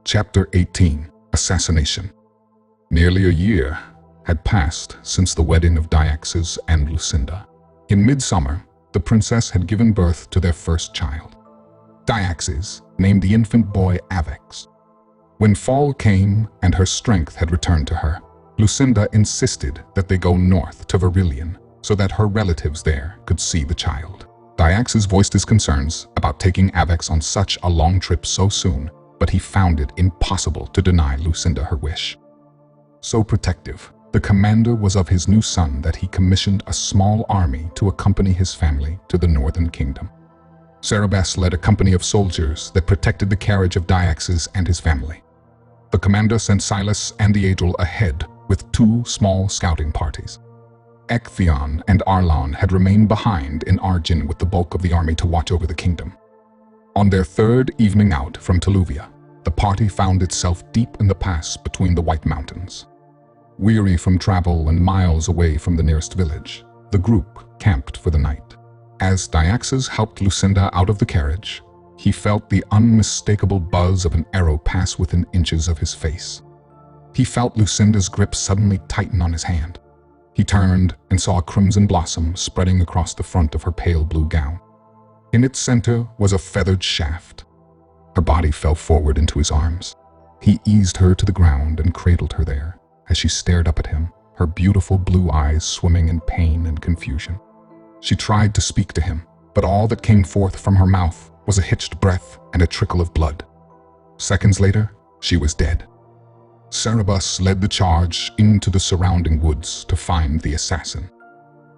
Chapter 18. Assassination. Nearly a year had passed since the wedding of Dyaxes and Lucinda. In midsummer, the princess had given birth to their first child. Dyaxes named the infant boy Avex. When fall came and her strength had returned to her, Lucinda insisted that they go north to Verilion so that her relatives there could see the child. Dyaxes voiced his concerns about taking Avex on such a long trip so soon, but he found it impossible to deny Lucinda her wish. So protective, the commander was of his new son that he commissioned a small army to accompany his family to the northern kingdom. Cerberus led a company of soldiers that protected the carriage of Dyaxes and his family. The commander sent Silas and the Adril ahead with 2 small scouting parties. Ectheon and Arlon had remained behind in Argin with the bulk of the army to watch over the kingdom. On their 3rd evening out from Teluvia, the party found itself deep in the pass between the White Mountains. Weary from travel and miles away from the nearest village, the group camped for the night. As Dyaxes helped Lucinda out of the carriage, he felt the unmistakable buzz of an arrow pass within inches of his face. He felt Lucinda's grip suddenly tighten on his hand. He turned and saw a crimson blossom spreading across the front of her pale blue gown. In its center was a feathered shaft. Her body fell forward into his arms. He eased her to the ground and cradled her there as she stared up at him, her beautiful blue eyes swimming in pain and confusion. She tried to speak to him, but all that came forth from her mouth was a hitched breath and a trickle of blood. Seconds later, she was dead. Cerberus led the charge into the surrounding woods to find the assassin.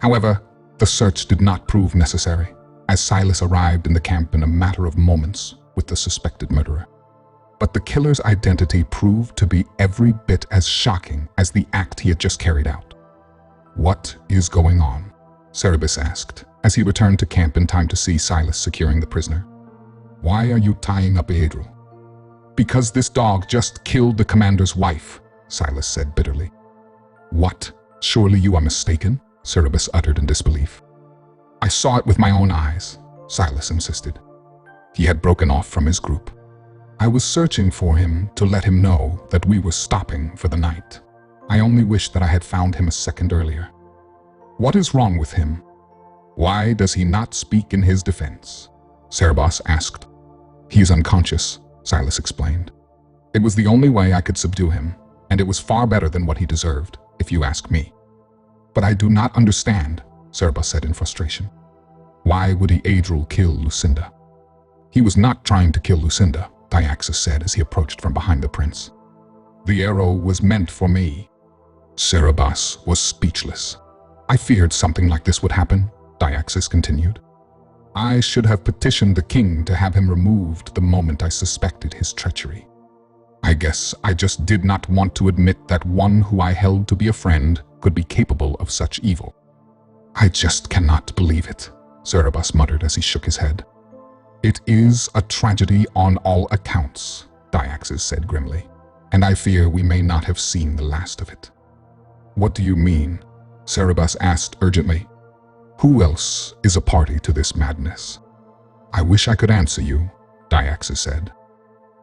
However, the search did not prove necessary, as Silas arrived in the camp in a matter of moments with the suspected murderer. But the killer's identity proved to be every bit as shocking as the act he had just carried out. "What is going on?" Cerberus asked, as he returned to camp in time to see Silas securing the prisoner. "Why are you tying up Adril?" "Because this dog just killed the commander's wife," Silas said bitterly. "What? Surely you are mistaken," Cerberus uttered in disbelief. "I saw it with my own eyes," Silas insisted. He had broken off from his group. "I was searching for him to let him know that we were stopping for the night. I only wish that I had found him a second earlier." "What is wrong with him? Why does he not speak in his defense?" Cerberus asked. "He is unconscious," Silas explained. "It was the only way I could subdue him, and it was far better than what he deserved, if you ask me." "But I do not understand," Cerberus said in frustration. "Why would Adril kill Lucinda?" "He was not trying to kill Lucinda," Dyaxes said as he approached from behind the prince. "The arrow was meant for me." Cerberus was speechless. "I feared something like this would happen," Dyaxes continued. "I should have petitioned the king to have him removed the moment I suspected his treachery. I guess I just did not want to admit that one who I held to be a friend could be capable of such evil." "I just cannot believe it," Cerberus muttered as he shook his head. "It is a tragedy on all accounts," Dyaxes said grimly, "and I fear we may not have seen the last of it." "What do you mean?" Cerberus asked urgently. "Who else is a party to this madness?" "I wish I could answer you," Dyaxes said.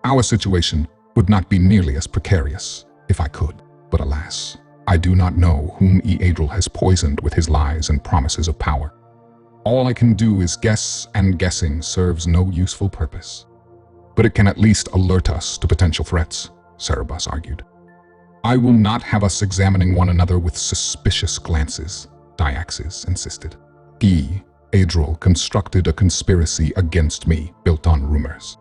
"Our situation would not be nearly as precarious if I could, but alas, I do not know whom Adril has poisoned with his lies and promises of power. All I can do is guess, and guessing serves no useful purpose. But it can at least alert us to potential threats," Cerberus argued. "I will not have us examining one another with suspicious glances," Dyaxes insisted. Adril constructed a conspiracy against me built on rumors.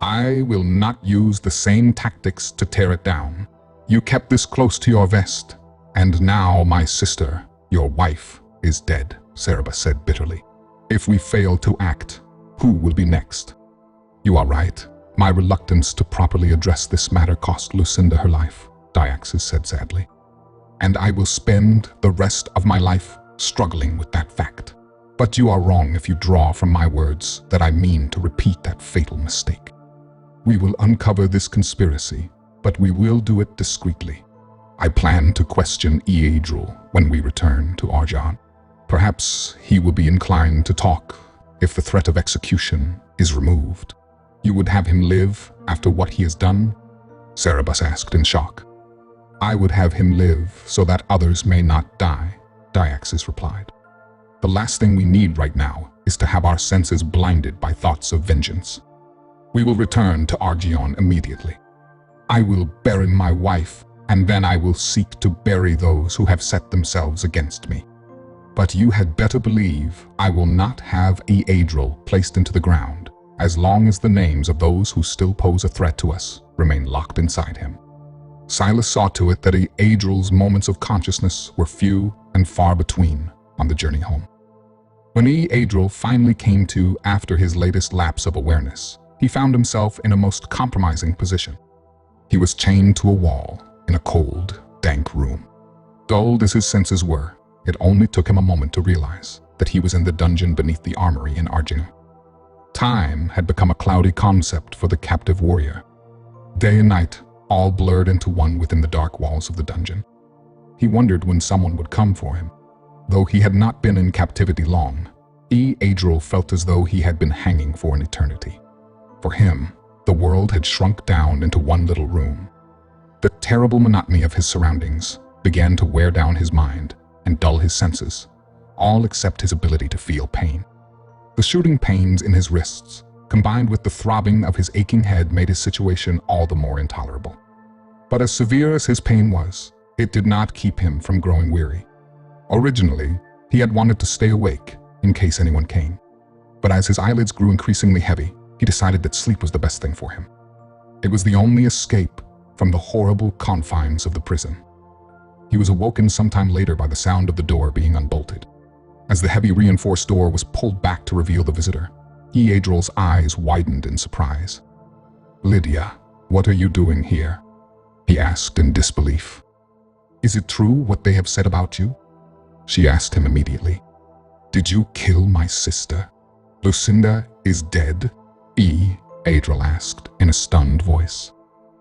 I will not use the same tactics to tear it down. You kept this close to your vest, and now my sister, your wife, is dead," Cerberus said bitterly. "If we fail to act, who will be next?" "You are right. My reluctance to properly address this matter cost Lucinda her life," Dyaxes said sadly. "And I will spend the rest of my life struggling with that fact. But you are wrong if you draw from my words that I mean to repeat that fatal mistake. We will uncover this conspiracy, but we will do it discreetly. I plan to question Adril when we return to Argin. Perhaps he will be inclined to talk if the threat of execution is removed. You would have him live after what he has done, Cerberus asked in shock. I would have him live so that others may not die, Diaxis replied. The last thing we need right now is to have our senses blinded by thoughts of vengeance. We will return to Argion immediately. I will bury my wife, and then I will seek to bury those who have set themselves against me. But you had better believe I will not have Adril placed into the ground as long as the names of those who still pose a threat to us remain locked inside him. Silas saw to it that Adril's moments of consciousness were few and far between on the journey home. When Adril finally came to after his latest lapse of awareness, he found himself in a most compromising position. He was chained to a wall in a cold, dank room. Dulled as his senses were, it only took him a moment to realize that he was in the dungeon beneath the armory in Argion. Time had become a cloudy concept for the captive warrior. Day and night, all blurred into one within the dark walls of the dungeon. He wondered when someone would come for him. Though he had not been in captivity long, Adril felt as though he had been hanging for an eternity. For him, the world had shrunk down into one little room. The terrible monotony of his surroundings began to wear down his mind and dull his senses, all except his ability to feel pain. The shooting pains in his wrists, combined with the throbbing of his aching head, made his situation all the more intolerable. But as severe as his pain was, it did not keep him from growing weary. Originally, he had wanted to stay awake in case anyone came. But as his eyelids grew increasingly heavy, he decided that sleep was the best thing for him. It was the only escape from the horrible confines of the prison. He was awoken sometime later by the sound of the door being unbolted. As the heavy reinforced door was pulled back to reveal the visitor, Adril's eyes widened in surprise. "Lydia, what are you doing here?" he asked in disbelief. "Is it true what they have said about you?" she asked him immediately. "Did you kill my sister? Lucinda is dead?" Adril asked in a stunned voice.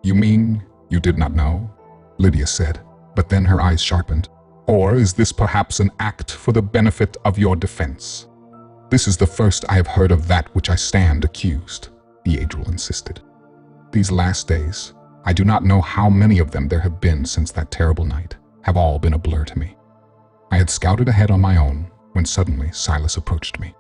"You mean you did not know?" Lydia said, but then her eyes sharpened. "Or is this perhaps an act for the benefit of your defense?" "This is the first I have heard of that which I stand accused," Adril insisted. "These last days, I do not know how many of them there have been since that terrible night, have all been a blur to me. I had scouted ahead on my own when suddenly Silas approached me.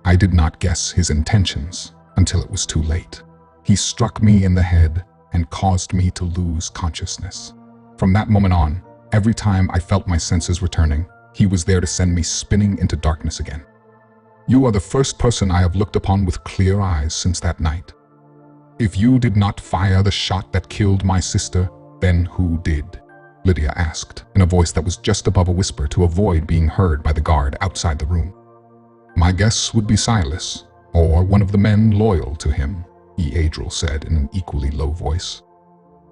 I did not guess his intentions until it was too late. He struck me in the head and caused me to lose consciousness. From that moment on, every time I felt my senses returning, he was there to send me spinning into darkness again. You are the first person I have looked upon with clear eyes since that night. If you did not fire the shot that killed my sister, then who did?" Lydia asked, in a voice that was just above a whisper to avoid being heard by the guard outside the room. "My guess would be Silas, or one of the men loyal to him," Adril said in an equally low voice.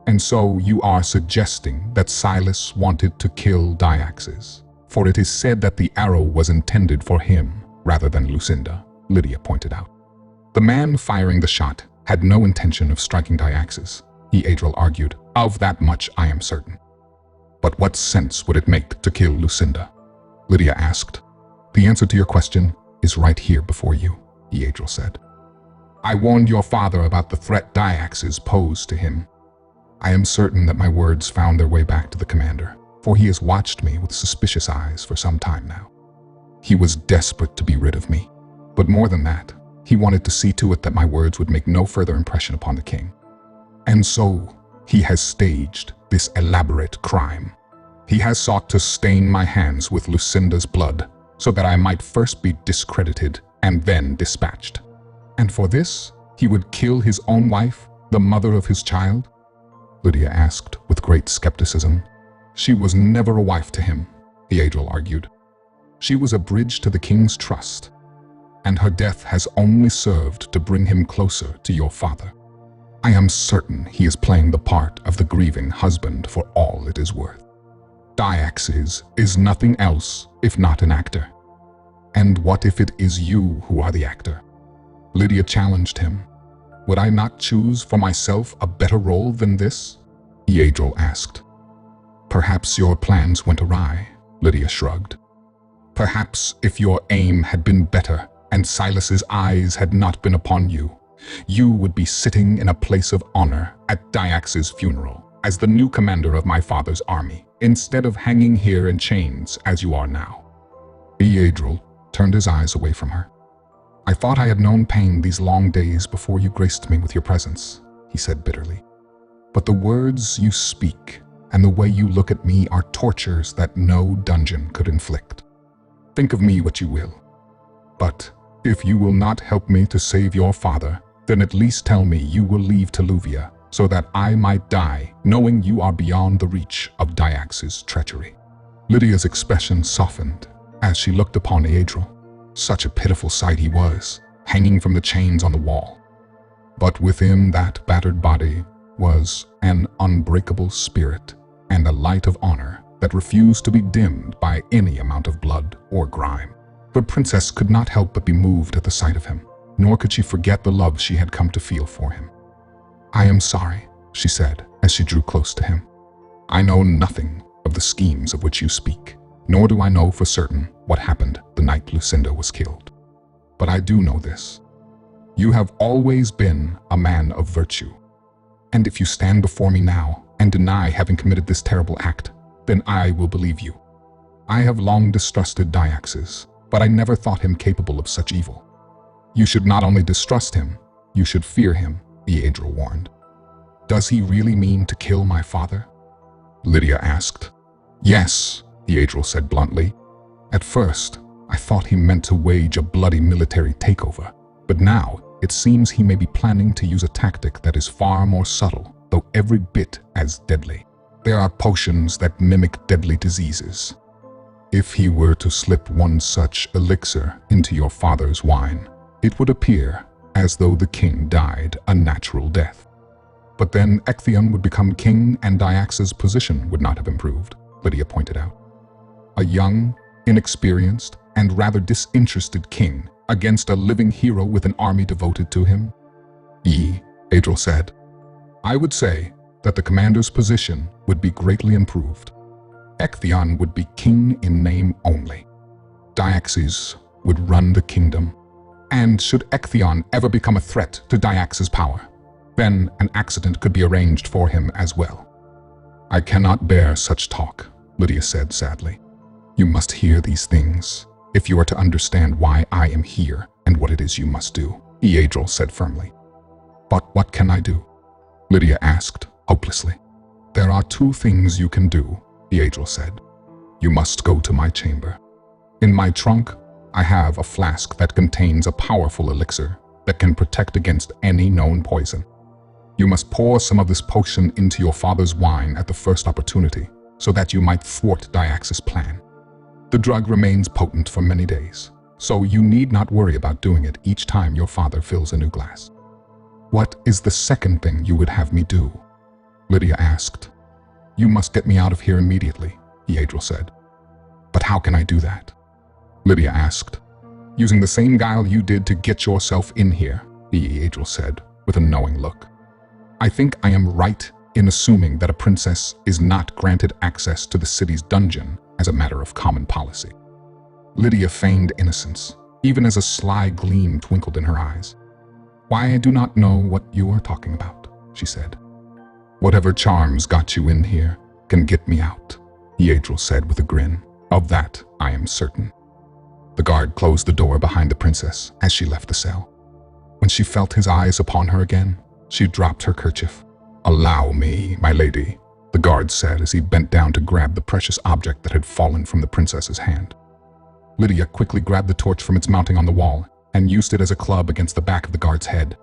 "And so you are suggesting that Silas wanted to kill Diaxis, for it is said that the arrow was intended for him rather than Lucinda," Lydia pointed out. "The man firing the shot had no intention of striking Diaxis," Adril argued. "Of that much I am certain." "But what sense would it make to kill Lucinda?" Lydia asked. "The answer to your question is right here before you," Adril said. "I warned your father about the threat Diaxis posed to him. I am certain that my words found their way back to the commander, for he has watched me with suspicious eyes for some time now. He was desperate to be rid of me, but more than that, he wanted to see to it that my words would make no further impression upon the king. And so, he has staged this elaborate crime. He has sought to stain my hands with Lucinda's blood, so that I might first be discredited and then dispatched. And for this, he would kill his own wife, the mother of his child?" Lydia asked with great skepticism. "She was never a wife to him," Adril argued. "She was a bridge to the king's trust, and her death has only served to bring him closer to your father. I am certain he is playing the part of the grieving husband for all it is worth. Diaxis is nothing else if not an actor. And what if it is you who are the actor?" Lydia challenged him. "Would I not choose for myself a better role than this?" Adril asked. "Perhaps your plans went awry," Lydia shrugged. "Perhaps if your aim had been better and Silas's eyes had not been upon you, You would be sitting in a place of honor at Dyax's funeral as the new commander of my father's army, instead of hanging here in chains as you are now. Adril turned his eyes away from her. I thought I had known pain these long days before you graced me with your presence, he said bitterly. But the words you speak and the way you look at me are tortures that no dungeon could inflict. Think of me what you will. But if you will not help me to save your father, then at least tell me you will leave Teluvia so that I might die knowing you are beyond the reach of Dyax's treachery. Lydia's expression softened as she looked upon Adril. Such a pitiful sight he was, hanging from the chains on the wall. But within that battered body was an unbreakable spirit and a light of honor that refused to be dimmed by any amount of blood or grime. The princess could not help but be moved at the sight of him, nor could she forget the love she had come to feel for him. I am sorry, she said as she drew close to him. I know nothing of the schemes of which you speak, nor do I know for certain what happened the night Lucinda was killed. But I do know this. You have always been a man of virtue. And if you stand before me now and deny having committed this terrible act, then I will believe you. I have long distrusted Dyax's, but I never thought him capable of such evil. You should not only distrust him, you should fear him, Adril warned. Does he really mean to kill my father? Lydia asked. Yes, Adril said bluntly. At first, I thought he meant to wage a bloody military takeover, but now it seems he may be planning to use a tactic that is far more subtle, though every bit as deadly. There are potions that mimic deadly diseases. If he were to slip one such elixir into your father's wine, it would appear as though the king died a natural death. But then Ectheon would become king and Dyax's position would not have improved, Lydia pointed out. A young, inexperienced, and rather disinterested king against a living hero with an army devoted to him? Adril said. I would say that the commander's position would be greatly improved. Ectheon would be king in name only. Dyaxes would run the kingdom, and should Ectheon ever become a threat to Dyax's power, then an accident could be arranged for him as well. I cannot bear such talk, Lydia said sadly. You must hear these things if you are to understand why I am here and what it is you must do, Adril said firmly. But what can I do? Lydia asked hopelessly. There are two things you can do, Adril said. You must go to my chamber. In my trunk, I have a flask that contains a powerful elixir that can protect against any known poison. You must pour some of this potion into your father's wine at the first opportunity, so that you might thwart Dyax's plan. The drug remains potent for many days, so you need not worry about doing it each time your father fills a new glass. What is the second thing you would have me do? Lydia asked. You must get me out of here immediately, Adril said. But how can I do that? Lydia asked. Using the same guile you did to get yourself in here, Adril said, with a knowing look. I think I am right in assuming that a princess is not granted access to the city's dungeon as a matter of common policy. Lydia feigned innocence, even as a sly gleam twinkled in her eyes. Why, I do not know what you are talking about, she said. Whatever charms got you in here can get me out, Adril said with a grin. Of that, I am certain. The guard closed the door behind the princess as she left the cell. When she felt his eyes upon her again, she dropped her kerchief. Allow me, my lady, the guard said as he bent down to grab the precious object that had fallen from the princess's hand. Lydia quickly grabbed the torch from its mounting on the wall and used it as a club against the back of the guard's head.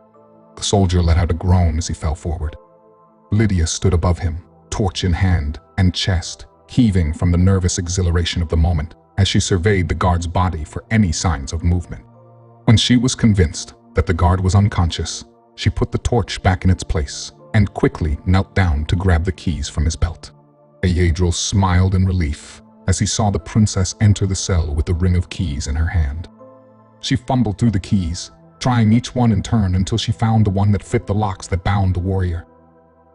The soldier let out a groan as he fell forward. Lydia stood above him, torch in hand and chest, heaving from the nervous exhilaration of the moment as she surveyed the guard's body for any signs of movement. When she was convinced that the guard was unconscious, she put the torch back in its place and quickly knelt down to grab the keys from his belt. Adril smiled in relief as he saw the princess enter the cell with the ring of keys in her hand. She fumbled through the keys, trying each one in turn until she found the one that fit the locks that bound the warrior.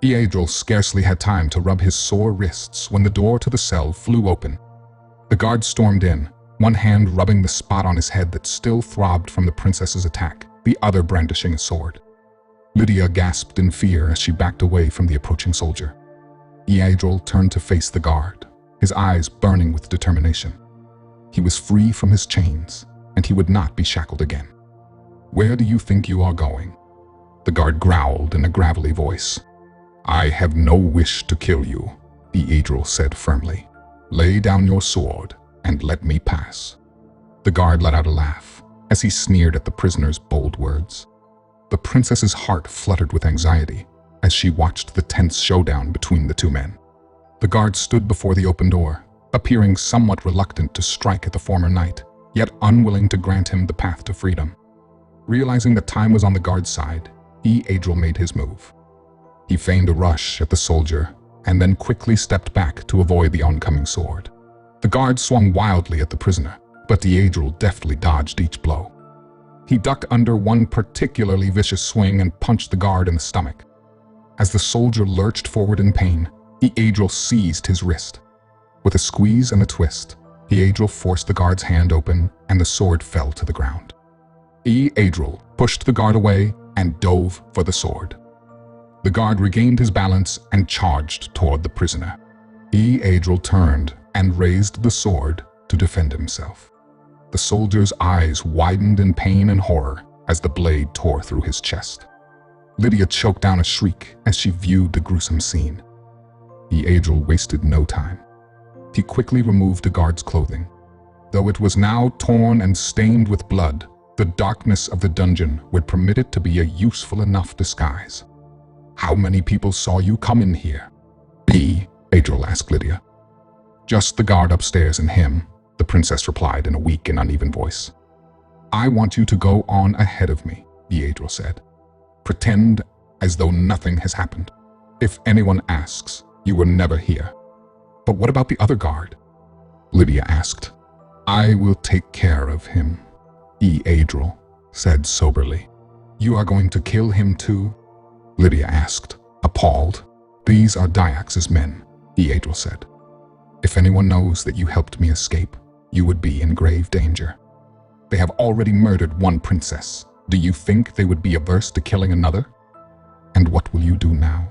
Adril scarcely had time to rub his sore wrists when the door to the cell flew open. The guard stormed in, one hand rubbing the spot on his head that still throbbed from the princess's attack, the other brandishing a sword. Lydia gasped in fear as she backed away from the approaching soldier. Adril turned to face the guard, his eyes burning with determination. He was free from his chains, and he would not be shackled again. "Where do you think you are going?" The guard growled in a gravelly voice. "I have no wish to kill you," Adril said firmly. "Lay down your sword and let me pass." The guard let out a laugh as he sneered at the prisoner's bold words. The princess's heart fluttered with anxiety as she watched the tense showdown between the two men. The guard stood before the open door, appearing somewhat reluctant to strike at the former knight, yet unwilling to grant him the path to freedom. Realizing that time was on the guard's side, Adril made his move. He feigned a rush at the soldier and then quickly stepped back to avoid the oncoming sword. The guard swung wildly at the prisoner, but Adril deftly dodged each blow. He ducked under one particularly vicious swing and punched the guard in the stomach. As the soldier lurched forward in pain, Adril seized his wrist. With a squeeze and a twist, Adril forced the guard's hand open and the sword fell to the ground. Adril pushed the guard away and dove for the sword. The guard regained his balance and charged toward the prisoner. Adril turned and raised the sword to defend himself. The soldier's eyes widened in pain and horror as the blade tore through his chest. Lydia choked down a shriek as she viewed the gruesome scene. Adril wasted no time. He quickly removed the guard's clothing. Though it was now torn and stained with blood, the darkness of the dungeon would permit it to be a useful enough disguise. "How many people saw you come in here?" Adril asked Lydia. "Just the guard upstairs and him," the princess replied in a weak and uneven voice. "I want you to go on ahead of me," Adril said. "Pretend as though nothing has happened. If anyone asks, you were never here." "But what about the other guard?" Lydia asked. "I will take care of him," Adril said soberly. "You are going to kill him too?" Lydia asked, appalled. "These are Dyax's men," Adril said. "If anyone knows that you helped me escape, you would be in grave danger. They have already murdered one princess. Do you think they would be averse to killing another?" "And what will you do now?"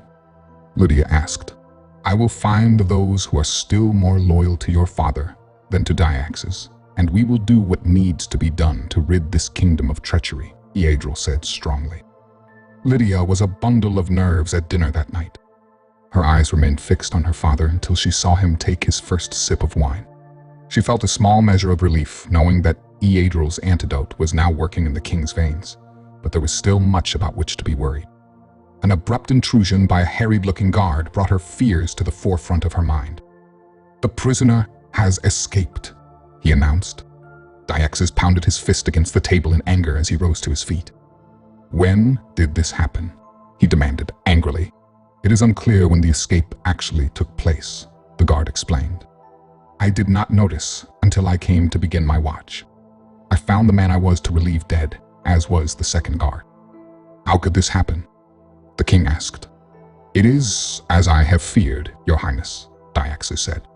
Lydia asked. "I will find those who are still more loyal to your father than to Dyax's, and we will do what needs to be done to rid this kingdom of treachery," Adril said strongly. Lydia was a bundle of nerves at dinner that night. Her eyes remained fixed on her father until she saw him take his first sip of wine. She felt a small measure of relief knowing that Adril's antidote was now working in the king's veins, but there was still much about which to be worried. An abrupt intrusion by a harried-looking guard brought her fears to the forefront of her mind. "The prisoner has escaped," he announced. Dyaxis pounded his fist against the table in anger as he rose to his feet. "When did this happen?" he demanded angrily. "It is unclear when the escape actually took place," the guard explained. "I did not notice until I came to begin my watch. I found the man I was to relieve dead, as was the second guard." "How could this happen?" the king asked. "It is as I have feared, Your Highness," Dyaxis said.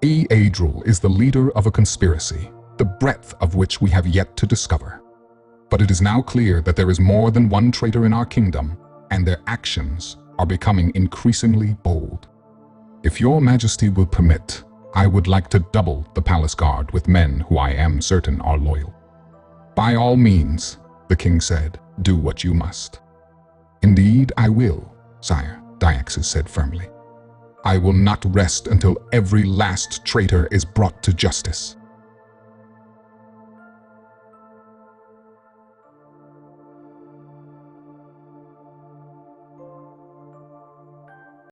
Adril is the leader of a conspiracy, the breadth of which we have yet to discover. But it is now clear that there is more than one traitor in our kingdom, and their actions are becoming increasingly bold. If Your Majesty will permit, I would like to double the palace guard with men who I am certain are loyal." "By all means," the king said, "do what you must." "Indeed I will, sire," Dyaxis said firmly. "I will not rest until every last traitor is brought to justice."